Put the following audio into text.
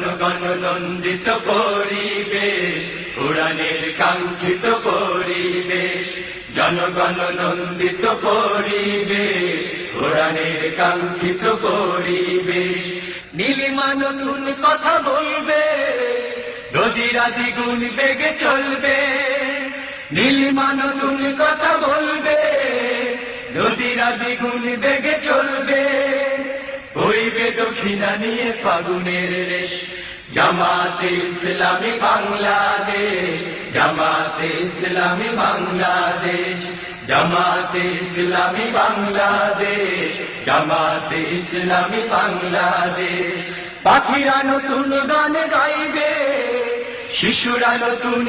জনগণ নন্দিত পরিবেশ, কোরআনের কাঙ্ক্ষিত পরিবেশ। জনগণ নন্দিত পরিবেশ, কোরআনের কাঙ্ক্ষিত পরিবেশ। নীলিমা নতুন কথা বলবে, নদীরা দ্বিগুণ বেগে চলবে। নীলিমা নতুন কথা বলবে, নদীরা দ্বিগুণ বেগে চলবে। বইবে দক্ষিণা নিয়ে ফাগুনের রেশ। জামাতে ইসলামী বাংলাদেশ, জামাতে ইসলামী বাংলাদেশ, জামাতে ইসলামী বাংলাদেশ, জামাতে ইসলামী বাংলাদেশ। পাখিরা নতুন গান গাইবে, শিশুরা নতুন